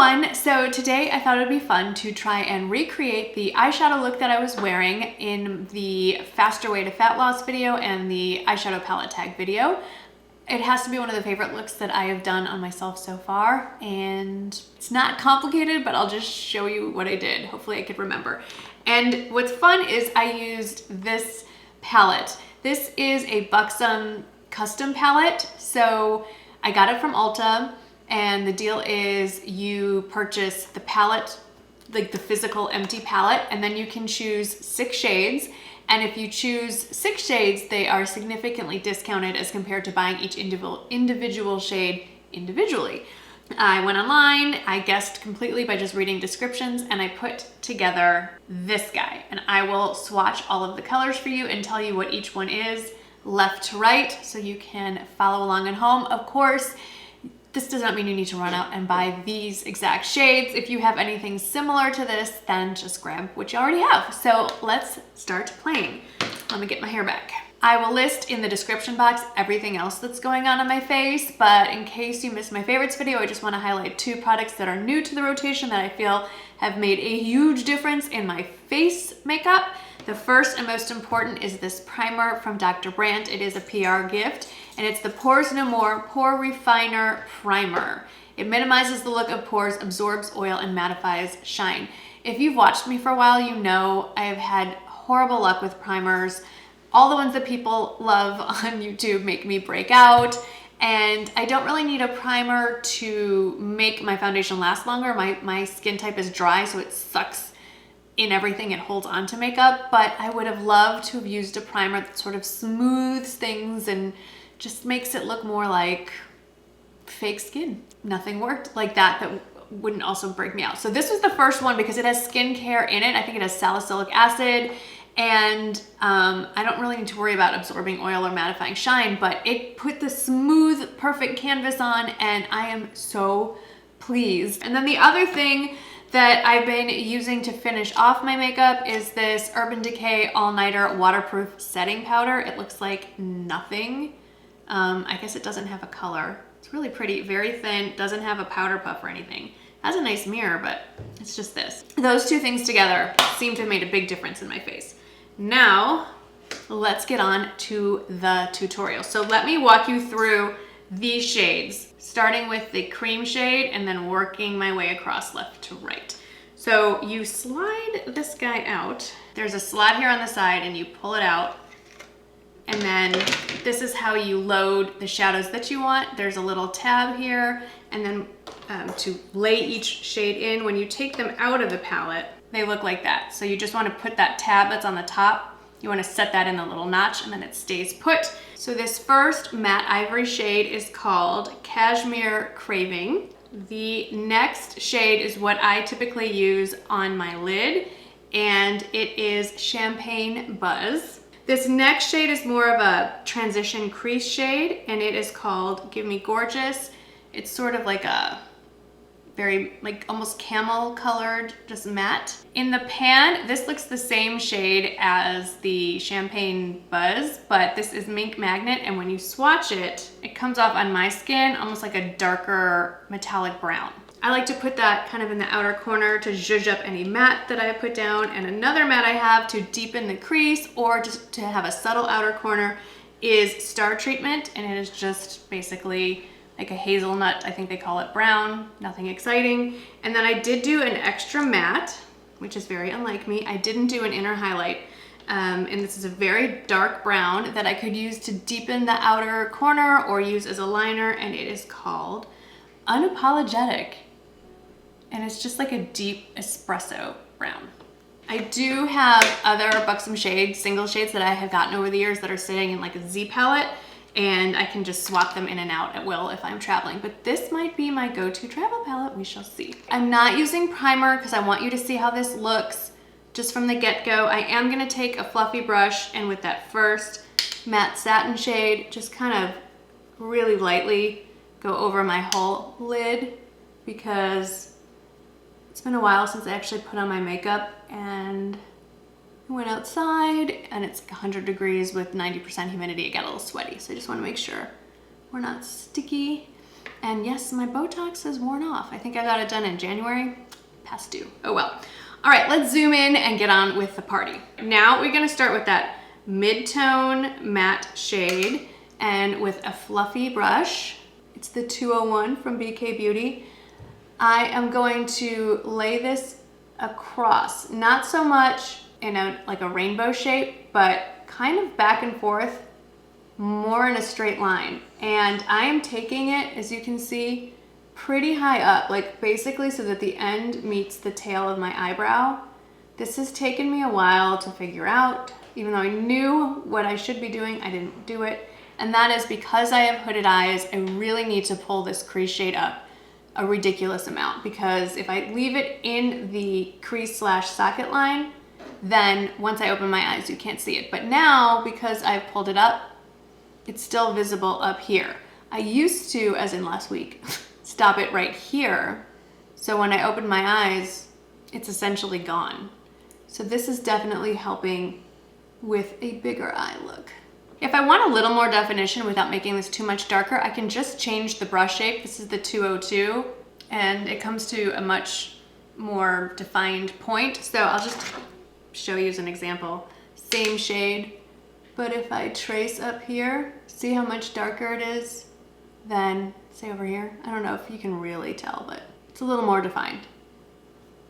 everyone! So today I thought it would be fun to try and recreate the eyeshadow look that I was wearing in the Faster Way to Fat Loss video and the eyeshadow palette tag video. It has to be one of the favorite looks that I have done on myself so far, and it's not complicated, but I'll just show you what I did. Hopefully I could remember. And what's fun is I used this palette. This is a Buxom custom palette, so I got it from Ulta. And the deal is you purchase the palette, like the physical empty palette, and then you can choose 6 shades. And if you choose 6 shades, they are significantly discounted as compared to buying each individual shade individually. I went online, I guessed completely by just reading descriptions, and I put together this guy. And I will swatch all of the colors for you and tell you what each one is left to right so you can follow along at home. Of course, this does not mean you need to run out and buy these exact shades. If you have anything similar to this, then just grab what you already have. So let's start playing. Let me get my hair back. I will list in the description box everything else that's going on my face, but in case you missed my favorites video, I just want to highlight 2 products that are new to the rotation that I feel have made a huge difference in my face makeup. The first and most important is this primer from Dr. Brandt. It is a PR gift, and it's the Pores No More Pore Refiner Primer. It minimizes the look of pores, absorbs oil, and mattifies shine. If you've watched me for a while, you know I've had horrible luck with primers. All the ones that people love on YouTube make me break out, and I don't really need a primer to make my foundation last longer. My skin type is dry, so it sucks in everything it holds onto makeup, but I would have loved to have used a primer that sort of smooths things and just makes it look more like fake skin. Nothing worked like that wouldn't also break me out. So this was the first one because it has skincare in it. I think it has salicylic acid, and I don't really need to worry about absorbing oil or mattifying shine, but it put the smooth, perfect canvas on, and I am so pleased. And then the other thing that I've been using to finish off my makeup is this Urban Decay All Nighter Waterproof Setting Powder. It looks like nothing. I guess it doesn't have a color. It's really pretty, very thin, doesn't have a powder puff or anything. It has a nice mirror, but it's just this. Those 2 things together seem to have made a big difference in my face. Now, let's get on to the tutorial. So let me walk you through these shades, starting with the cream shade and then working my way across left to right. So you slide this guy out. There's a slot here on the side and you pull it out. And then this is how you load the shadows that you want. There's a little tab here, and then to lay each shade in, when you take them out of the palette, they look like that. So you just want to put that tab that's on the top, you want to set that in the little notch, and then it stays put. So this first matte ivory shade is called Cashmere Craving. The next shade is what I typically use on my lid, and it is Champagne Buzz. This next shade is more of a transition crease shade, and it is called Give Me Gorgeous. It's sort of like a very, like almost camel colored, just matte. In the pan, this looks the same shade as the Champagne Buzz, but this is Mink Magnet, and when you swatch it, it comes off on my skin almost like a darker metallic brown. I like to put that kind of in the outer corner to zhuzh up any matte that I put down, and another matte I have to deepen the crease or just to have a subtle outer corner is Star Treatment, and it is just basically like a hazelnut, I think they call it brown, nothing exciting. And then I did do an extra matte, which is very unlike me. I didn't do an inner highlight, and this is a very dark brown that I could use to deepen the outer corner or use as a liner, and it is called Unapologetic. And it's just like a deep espresso brown. I do have other Buxom shades, single shades that I have gotten over the years that are sitting in like a Z palette, and I can just swap them in and out at will if I'm traveling. But this might be my go-to travel palette, we shall see. I'm not using primer because I want you to see how this looks just from the get-go. I am gonna take a fluffy brush and with that first matte satin shade, just kind of really lightly go over my whole lid because it's been a while since I actually put on my makeup, and I went outside and it's like 100 degrees with 90% humidity. It got a little sweaty, so I just want to make sure we're not sticky. And yes, my Botox has worn off. I think I got it done in January. Past due. Oh well. All right, let's zoom in and get on with the party. Now we're gonna start with that mid-tone matte shade, and with a fluffy brush, it's the 201 from BK Beauty, I am going to lay this across, not so much in like a rainbow shape, but kind of back and forth, more in a straight line. And I am taking it, as you can see, pretty high up, like basically so that the end meets the tail of my eyebrow. This has taken me a while to figure out. Even though I knew what I should be doing, I didn't do it. And that is because I have hooded eyes, I really need to pull this crease shade up a ridiculous amount, because if I leave it in the crease slash socket line, then once I open my eyes, you can't see it. But now, because I've pulled it up, it's still visible up here. I used to, as in last week, stop it right here. So when I open my eyes, it's essentially gone. So this is definitely helping with a bigger eye look. If I want a little more definition without making this too much darker, I can just change the brush shape. This is the 202, and it comes to a much more defined point. So I'll just show you as an example. Same shade, but if I trace up here, see how much darker it is than, say, over here? I don't know if you can really tell, but it's a little more defined.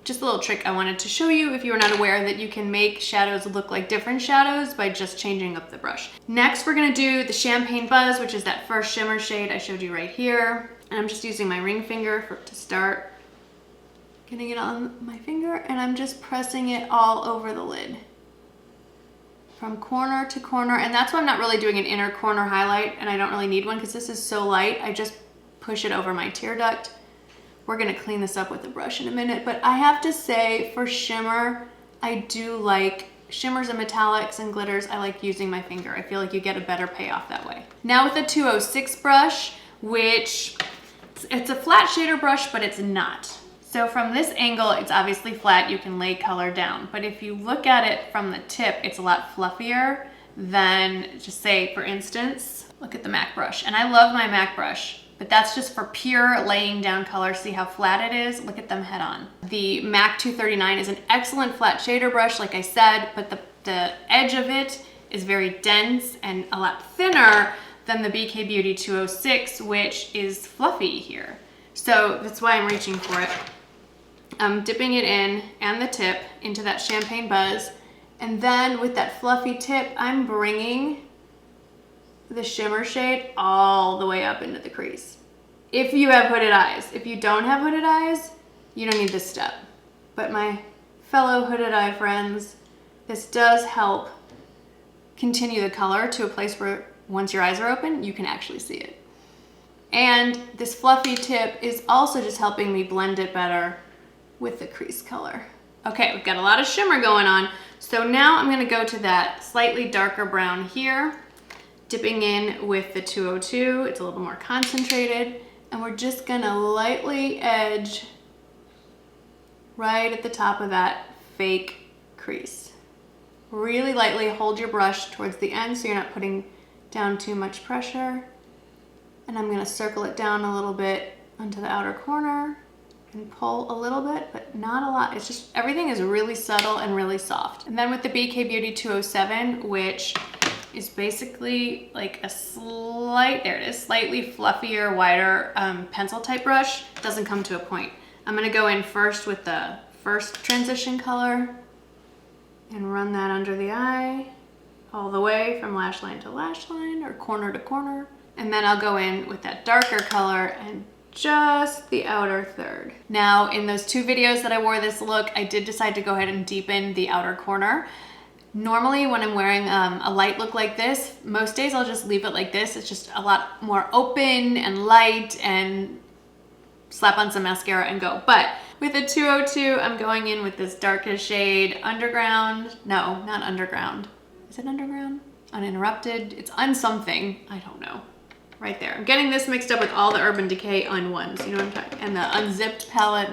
Just a little trick I wanted to show you if you were not aware that you can make shadows look like different shadows by just changing up the brush. Next, we're gonna do the Champagne Buzz, which is that first shimmer shade I showed you right here. And I'm just using my ring finger to start getting it on my finger, and I'm just pressing it all over the lid from corner to corner. And that's why I'm not really doing an inner corner highlight, and I don't really need one because this is so light. I just push it over my tear duct. We're gonna clean this up with the brush in a minute, but I have to say, for shimmer, I do like shimmers and metallics and glitters. I like using my finger. I feel like you get a better payoff that way. Now with the 206 brush, which it's a flat shader brush, but it's not. So from this angle, it's obviously flat. You can lay color down, but if you look at it from the tip, it's a lot fluffier than, just say, for instance, look at the MAC brush. And I love my MAC brush, but that's just for pure laying down color. See how flat it is? Look at them head on. The MAC 239 is an excellent flat shader brush, like I said, but the edge of it is very dense and a lot thinner than the BK Beauty 206, which is fluffy here. So that's why I'm reaching for it. I'm dipping it in and the tip into that Champagne Buzz. And then with that fluffy tip, I'm bringing the shimmer shade all the way up into the crease. If you have hooded eyes. If you don't have hooded eyes, you don't need this step. But my fellow hooded eye friends, this does help continue the color to a place where once your eyes are open, you can actually see it. And this fluffy tip is also just helping me blend it better with the crease color. Okay, we've got a lot of shimmer going on. So now I'm gonna go to that slightly darker brown here, dipping in with the 202. It's a little more concentrated, and we're just gonna lightly edge right at the top of that fake crease. Really lightly hold your brush towards the end so you're not putting down too much pressure. And I'm gonna circle it down a little bit onto the outer corner and pull a little bit, but not a lot. It's just, everything is really subtle and really soft. And then with the BK Beauty 207, which is basically like a slightly fluffier, wider pencil type brush, doesn't come to a point. I'm gonna go in first with the first transition color and run that under the eye all the way from lash line to lash line or corner to corner. And then I'll go in with that darker color and just the outer third. Now, in those two videos that I wore this look, I did decide to go ahead and deepen the outer corner. Normally when I'm wearing a light look like this, most days I'll just leave it like this. It's just a lot more open and light, and slap on some mascara and go. But with the 202, I'm going in with this darkest shade, Underground. No, not Underground. Is it Underground? Uninterrupted. It's unsomething. I don't know. Right there. I'm getting this mixed up with all the Urban Decay Un1s, you know what I'm talking, and the Unzipped palette.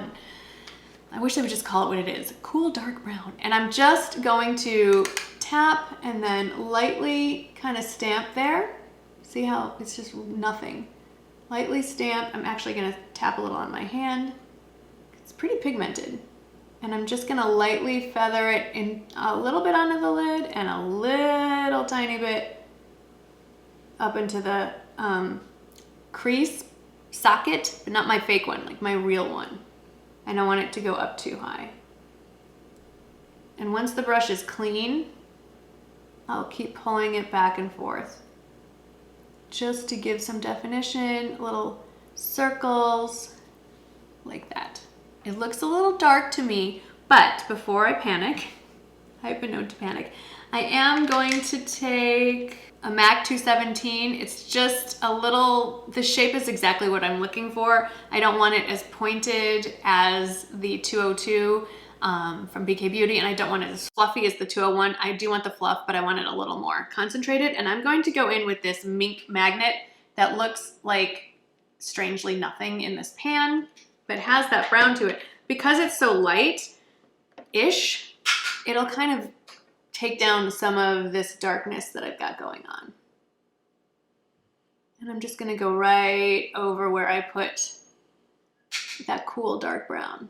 I wish they would just call it what it is, cool dark brown. And I'm just going to tap and then lightly kind of stamp there. See how it's just nothing. Lightly stamp. I'm actually gonna tap a little on my hand. It's pretty pigmented. And I'm just gonna lightly feather it in a little bit onto the lid and a little tiny bit up into the crease socket, but not my fake one, like my real one. I don't want it to go up too high. And once the brush is clean, I'll keep pulling it back and forth just to give some definition, little circles like that. It looks a little dark to me, but before I panic, I've been known to panic, I am going to take a MAC 217. It's just a little, the shape is exactly what I'm looking for. I don't want it as pointed as the 202 from BK Beauty, and I don't want it as fluffy as the 201. I do want the fluff, but I want it a little more concentrated. And I'm going to go in with this mink magnet that looks like strangely nothing in this pan, but has that brown to it. Because it's so light-ish, it'll kind of take down some of this darkness that I've got going on. And I'm just gonna go right over where I put that cool dark brown.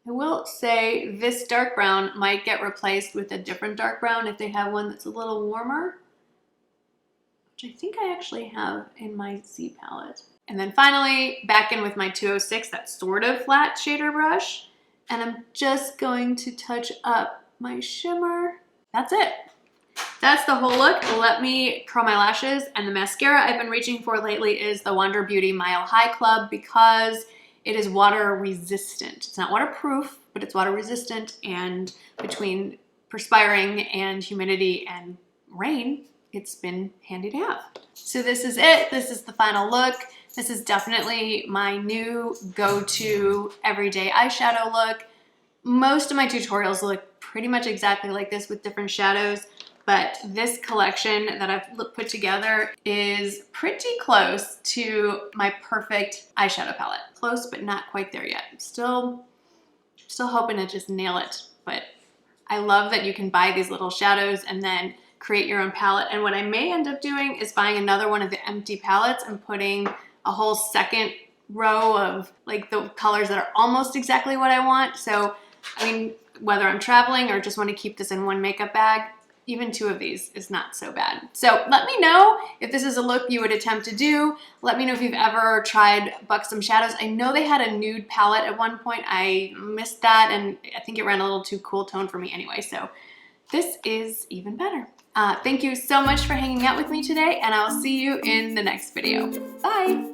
I will say this dark brown might get replaced with a different dark brown if they have one that's a little warmer, which I think I actually have in my Z palette. And then finally, back in with my 206, that sort of flat shader brush. And I'm just going to touch up my shimmer. That's it. That's the whole look. Let me curl my lashes. And the mascara I've been reaching for lately is the Wander Beauty Mile High Club because it is water resistant. It's not waterproof, but it's water resistant. And between perspiring and humidity and rain, it's been handy to have. So this is it. This is the final look. This is definitely my new go-to everyday eyeshadow look. Most of my tutorials look pretty much exactly like this with different shadows, but this collection that I've put together is pretty close to my perfect eyeshadow palette. Close, but not quite there yet. I'm still hoping to just nail it, but I love that you can buy these little shadows and then create your own palette. And what I may end up doing is buying another one of the empty palettes and putting a whole second row of like the colors that are almost exactly what I want. So, I mean, whether I'm traveling or just want to keep this in one makeup bag, even two of these is not so bad. So let me know if this is a look you would attempt to do. Let me know if you've ever tried Buxom shadows. I know they had a nude palette at one point. I missed that, and I think it ran a little too cool tone for me anyway. So this is even better. Thank you so much for hanging out with me today, and I'll see you in the next video. Bye.